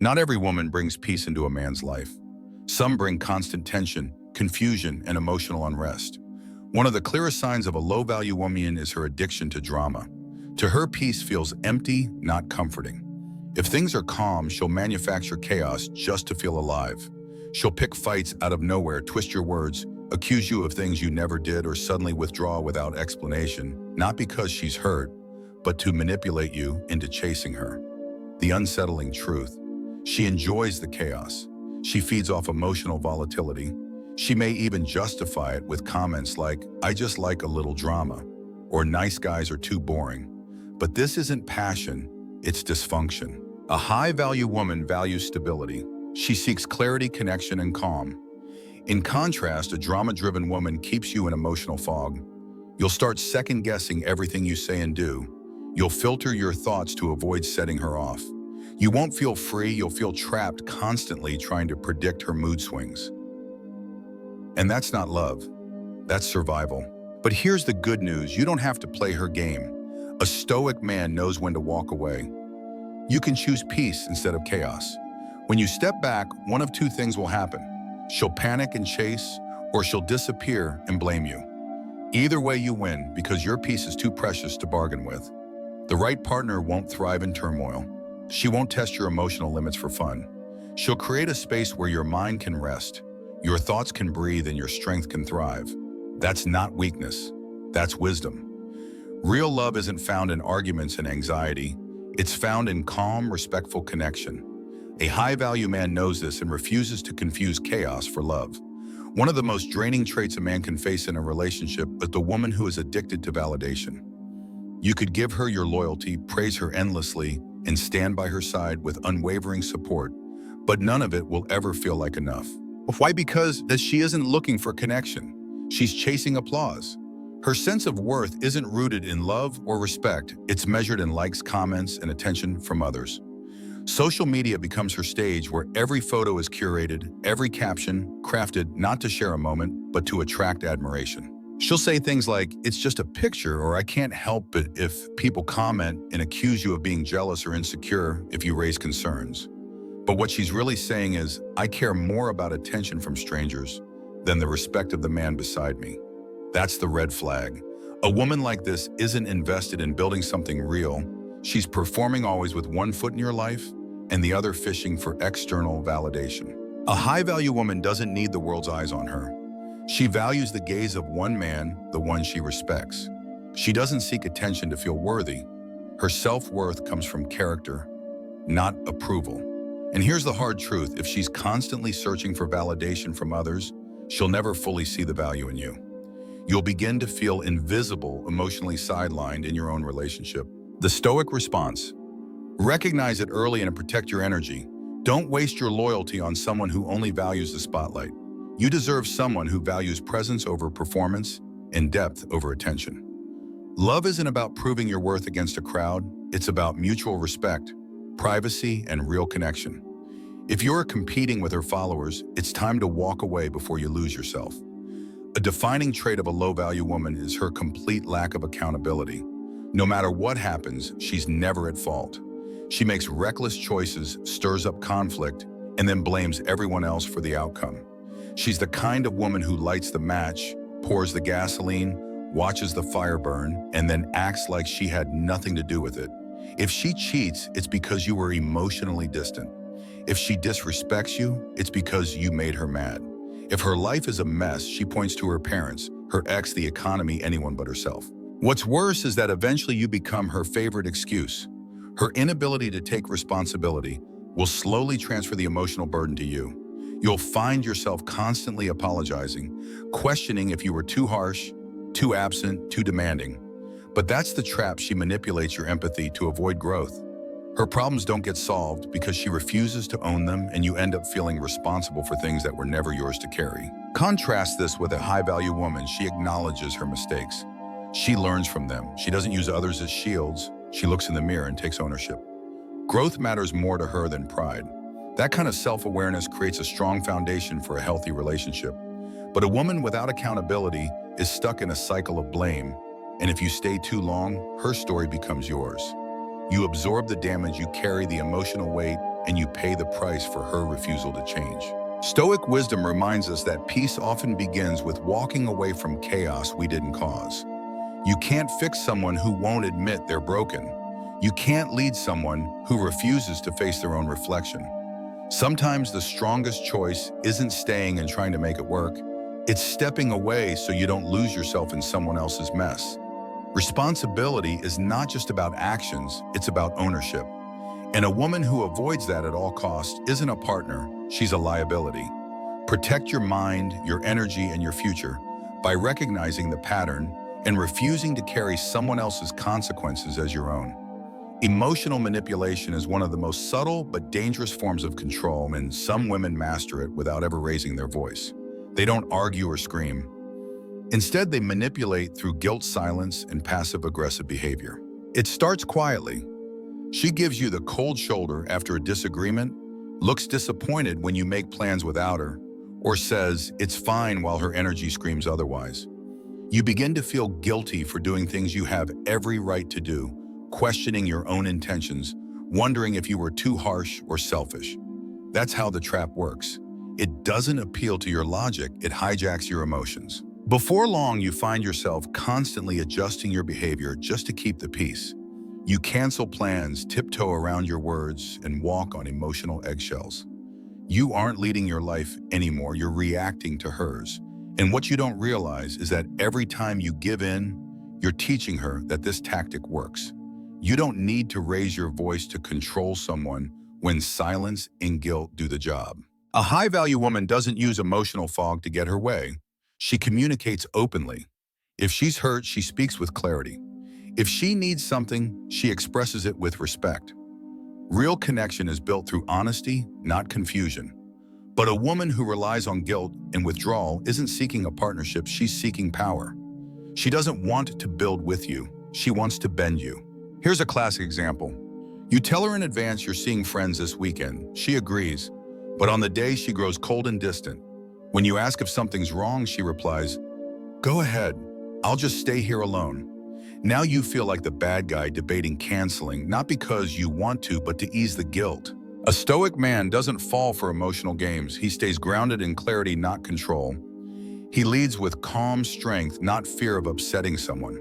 Not every woman brings peace into a man's life. Some bring constant tension, confusion, and emotional unrest. One of the clearest signs of a low-value woman is her addiction to drama. To her, peace feels empty, not comforting. If things are calm, she'll manufacture chaos just to feel alive. She'll pick fights out of nowhere, twist your words, accuse you of things you never did, or suddenly withdraw without explanation, not because she's hurt, but to manipulate you into chasing her. The unsettling truth: she enjoys the chaos. She feeds off emotional volatility. She may even justify it with comments like, "I just like a little drama," or "nice guys are too boring." But this isn't passion, it's dysfunction. A high-value woman values stability. She seeks clarity, connection, and calm. In contrast, a drama-driven woman keeps you in emotional fog. You'll start second-guessing everything you say and do. You'll filter your thoughts to avoid setting her off. You won't feel free, you'll feel trapped, constantly trying to predict her mood swings. And that's not love, that's survival. But here's the good news: you don't have to play her game. A stoic man knows when to walk away. You can choose peace instead of chaos. When you step back, one of two things will happen. She'll panic and chase, or she'll disappear and blame you. Either way, you win, because your peace is too precious to bargain with. The right partner won't thrive in turmoil. She won't test your emotional limits for fun. She'll create a space where your mind can rest, your thoughts can breathe, and your strength can thrive. That's not weakness, that's wisdom. Real love isn't found in arguments and anxiety. It's found in calm, respectful connection. A high-value man knows this and refuses to confuse chaos for love. One of the most draining traits a man can face in a relationship is the woman who is addicted to validation. You could give her your loyalty, praise her endlessly, and stand by her side with unwavering support, but none of it will ever feel like enough. Why? Because she isn't looking for connection. She's chasing applause. Her sense of worth isn't rooted in love or respect. It's measured in likes, comments, and attention from others. Social media becomes her stage, where every photo is curated, every caption crafted not to share a moment, but to attract admiration. She'll say things like, "It's just a picture," or "I can't help it if people comment," and accuse you of being jealous or insecure if you raise concerns. But what she's really saying is, "I care more about attention from strangers than the respect of the man beside me." That's the red flag. A woman like this isn't invested in building something real. She's performing, always with one foot in your life and the other fishing for external validation. A high-value woman doesn't need the world's eyes on her. She values the gaze of one man, the one she respects. She doesn't seek attention to feel worthy. Her self-worth comes from character, not approval. And here's the hard truth: if she's constantly searching for validation from others, she'll never fully see the value in you. You'll begin to feel invisible, emotionally sidelined in your own relationship. The Stoic response: recognize it early and protect your energy. Don't waste your loyalty on someone who only values the spotlight. You deserve someone who values presence over performance and depth over attention. Love isn't about proving your worth against a crowd. It's about mutual respect, privacy, and real connection. If you're competing with her followers, it's time to walk away before you lose yourself. A defining trait of a low-value woman is her complete lack of accountability. No matter what happens, she's never at fault. She makes reckless choices, stirs up conflict, and then blames everyone else for the outcome. She's the kind of woman who lights the match, pours the gasoline, watches the fire burn, and then acts like she had nothing to do with it. If she cheats, it's because you were emotionally distant. If she disrespects you, it's because you made her mad. If her life is a mess, she points to her parents, her ex, the economy, anyone but herself. What's worse is that eventually you become her favorite excuse. Her inability to take responsibility will slowly transfer the emotional burden to you. You'll find yourself constantly apologizing, questioning if you were too harsh, too absent, too demanding. But that's the trap. She manipulates your empathy to avoid growth. Her problems don't get solved because she refuses to own them, and you end up feeling responsible for things that were never yours to carry. Contrast this with a high-value woman. She acknowledges her mistakes. She learns from them. She doesn't use others as shields. She looks in the mirror and takes ownership. Growth matters more to her than pride. That kind of self-awareness creates a strong foundation for a healthy relationship. But a woman without accountability is stuck in a cycle of blame, and if you stay too long, her story becomes yours. You absorb the damage, you carry the emotional weight, and you pay the price for her refusal to change. Stoic wisdom reminds us that peace often begins with walking away from chaos we didn't cause. You can't fix someone who won't admit they're broken. You can't lead someone who refuses to face their own reflection. Sometimes the strongest choice isn't staying and trying to make it work. It's stepping away so you don't lose yourself in someone else's mess. Responsibility is not just about actions, it's about ownership. And a woman who avoids that at all costs isn't a partner, she's a liability. Protect your mind, your energy, and your future by recognizing the pattern and refusing to carry someone else's consequences as your own. Emotional manipulation is one of the most subtle but dangerous forms of control, and some women master it without ever raising their voice. They don't argue or scream. Instead, they manipulate through guilt, silence, and passive-aggressive behavior. It starts quietly. She gives you the cold shoulder after a disagreement, looks disappointed when you make plans without her, or says it's fine while her energy screams otherwise. You begin to feel guilty for doing things you have every right to do, questioning your own intentions, wondering if you were too harsh or selfish. That's how the trap works. It doesn't appeal to your logic, it hijacks your emotions. Before long, you find yourself constantly adjusting your behavior just to keep the peace. You cancel plans, tiptoe around your words, and walk on emotional eggshells. You aren't leading your life anymore, you're reacting to hers. And what you don't realize is that every time you give in, you're teaching her that this tactic works. You don't need to raise your voice to control someone when silence and guilt do the job. A high-value woman doesn't use emotional fog to get her way. She communicates openly. If she's hurt, she speaks with clarity. If she needs something, she expresses it with respect. Real connection is built through honesty, not confusion. But a woman who relies on guilt and withdrawal isn't seeking a partnership, she's seeking power. She doesn't want to build with you, she wants to bend you. Here's a classic example. You tell her in advance you're seeing friends this weekend. She agrees, but on the day she grows cold and distant. When you ask if something's wrong, she replies, "Go ahead, I'll just stay here alone." Now you feel like the bad guy debating canceling, not because you want to, but to ease the guilt. A stoic man doesn't fall for emotional games. He stays grounded in clarity, not control. He leads with calm strength, not fear of upsetting someone.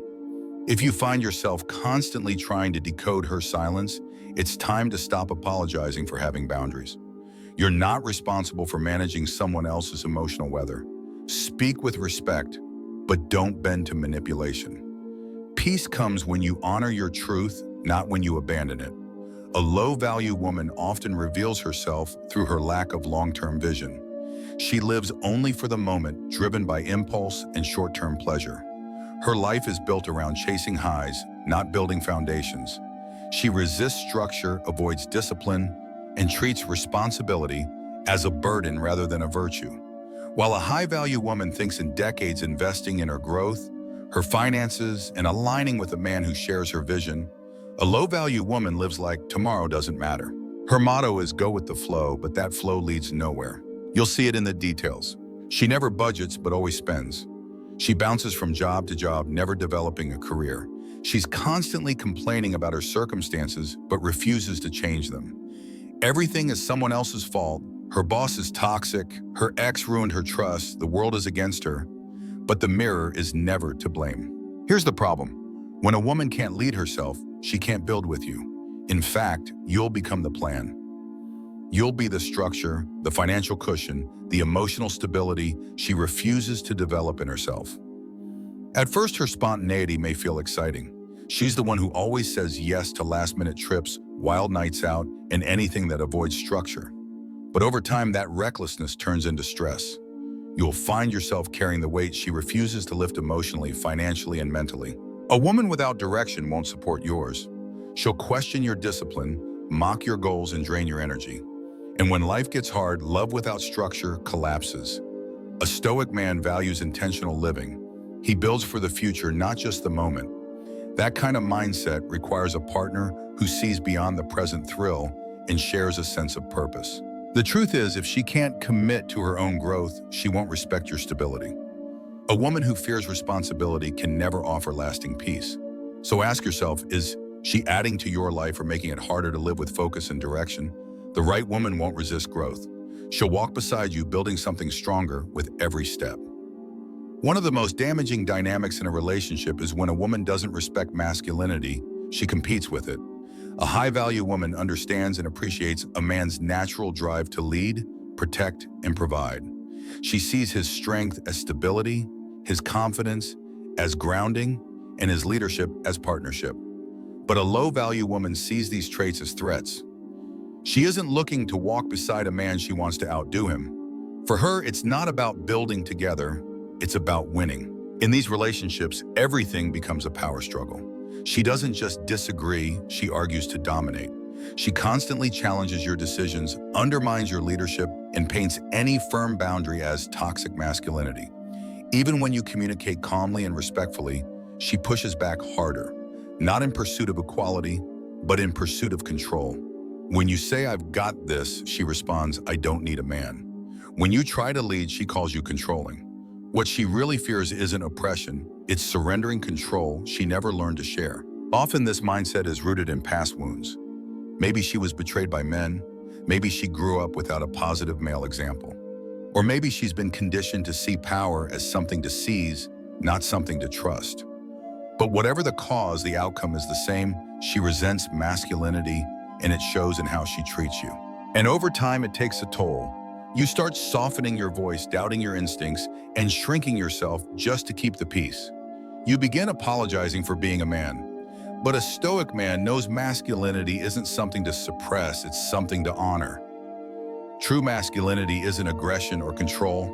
If you find yourself constantly trying to decode her silence, it's time to stop apologizing for having boundaries. You're not responsible for managing someone else's emotional weather. Speak with respect, but don't bend to manipulation. Peace comes when you honor your truth, not when you abandon it. A low-value woman often reveals herself through her lack of long-term vision. She lives only for the moment, driven by impulse and short-term pleasure. Her life is built around chasing highs, not building foundations. She resists structure, avoids discipline, and treats responsibility as a burden rather than a virtue. While a high-value woman thinks in decades investing in her growth, her finances, and aligning with a man who shares her vision, a low-value woman lives like tomorrow doesn't matter. Her motto is go with the flow, but that flow leads nowhere. You'll see it in the details. She never budgets, but always spends. She bounces from job to job, never developing a career. She's constantly complaining about her circumstances, but refuses to change them. Everything is someone else's fault. Her boss is toxic, her ex ruined her trust, the world is against her, but the mirror is never to blame. Here's the problem. When a woman can't lead herself, she can't build with you. In fact, you'll become the plan. You'll be the structure, the financial cushion, the emotional stability she refuses to develop in herself. At first, her spontaneity may feel exciting. She's the one who always says yes to last-minute trips, wild nights out, and anything that avoids structure. But over time, that recklessness turns into stress. You'll find yourself carrying the weight she refuses to lift emotionally, financially, and mentally. A woman without direction won't support yours. She'll question your discipline, mock your goals, and drain your energy. And when life gets hard, love without structure collapses. A stoic man values intentional living. He builds for the future, not just the moment. That kind of mindset requires a partner who sees beyond the present thrill and shares a sense of purpose. The truth is, if she can't commit to her own growth, she won't respect your stability. A woman who fears responsibility can never offer lasting peace. So ask yourself, is she adding to your life or making it harder to live with focus and direction? The right woman won't resist growth. She'll walk beside you, building something stronger with every step. One of the most damaging dynamics in a relationship is when a woman doesn't respect masculinity, she competes with it. A high-value woman understands and appreciates a man's natural drive to lead, protect, and provide. She sees his strength as stability, his confidence as grounding, and his leadership as partnership. But a low-value woman sees these traits as threats. She isn't looking to walk beside a man she wants to outdo him. For her, it's not about building together, it's about winning. In these relationships, everything becomes a power struggle. She doesn't just disagree, she argues to dominate. She constantly challenges your decisions, undermines your leadership, and paints any firm boundary as toxic masculinity. Even when you communicate calmly and respectfully, she pushes back harder, not in pursuit of equality, but in pursuit of control. When you say, "I've got this," she responds, "I don't need a man." When you try to lead, she calls you controlling. What she really fears isn't oppression, it's surrendering control she never learned to share. Often this mindset is rooted in past wounds. Maybe she was betrayed by men, maybe she grew up without a positive male example. Or maybe she's been conditioned to see power as something to seize, not something to trust. But whatever the cause, the outcome is the same. She resents masculinity, and it shows in how she treats you. And over time, it takes a toll. You start softening your voice, doubting your instincts, and shrinking yourself just to keep the peace. You begin apologizing for being a man. But a Stoic man knows masculinity isn't something to suppress, it's something to honor. True masculinity isn't aggression or control,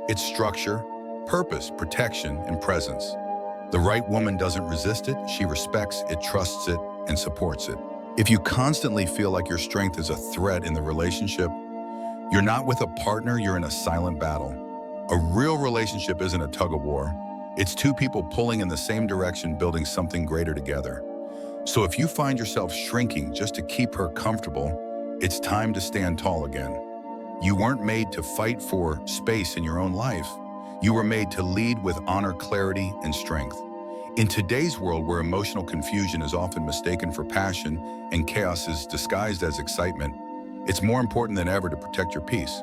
it's structure, purpose, protection, and presence. The right woman doesn't resist it, she respects it, trusts it, and supports it. If you constantly feel like your strength is a threat in the relationship, you're not with a partner, you're in a silent battle. A real relationship isn't a tug-of-war. It's two people pulling in the same direction, building something greater together. So if you find yourself shrinking just to keep her comfortable, it's time to stand tall again. You weren't made to fight for space in your own life. You were made to lead with honor, clarity, and strength. In today's world where emotional confusion is often mistaken for passion and chaos is disguised as excitement, it's more important than ever to protect your peace.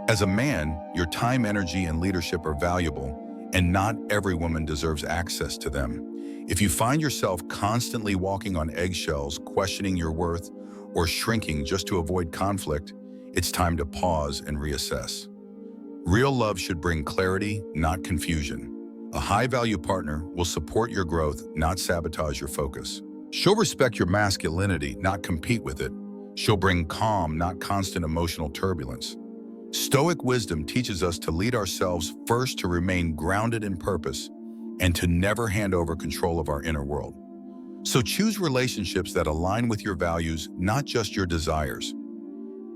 As a man, your time, energy, and leadership are valuable, and not every woman deserves access to them. If you find yourself constantly walking on eggshells, questioning your worth, or shrinking just to avoid conflict, it's time to pause and reassess. Real love should bring clarity, not confusion. A high-value partner will support your growth, not sabotage your focus. She'll respect your masculinity, not compete with it. She'll bring calm, not constant emotional turbulence. Stoic wisdom teaches us to lead ourselves first, to remain grounded in purpose, and to never hand over control of our inner world. So choose relationships that align with your values, not just your desires.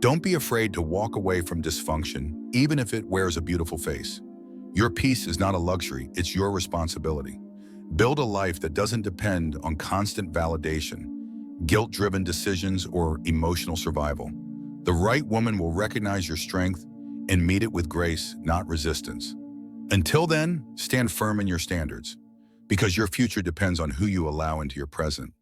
Don't be afraid to walk away from dysfunction, even if it wears a beautiful face. Your peace is not a luxury, it's your responsibility. Build a life that doesn't depend on constant validation, guilt-driven decisions, or emotional survival. The right woman will recognize your strength and meet it with grace, not resistance. Until then, stand firm in your standards, because your future depends on who you allow into your present.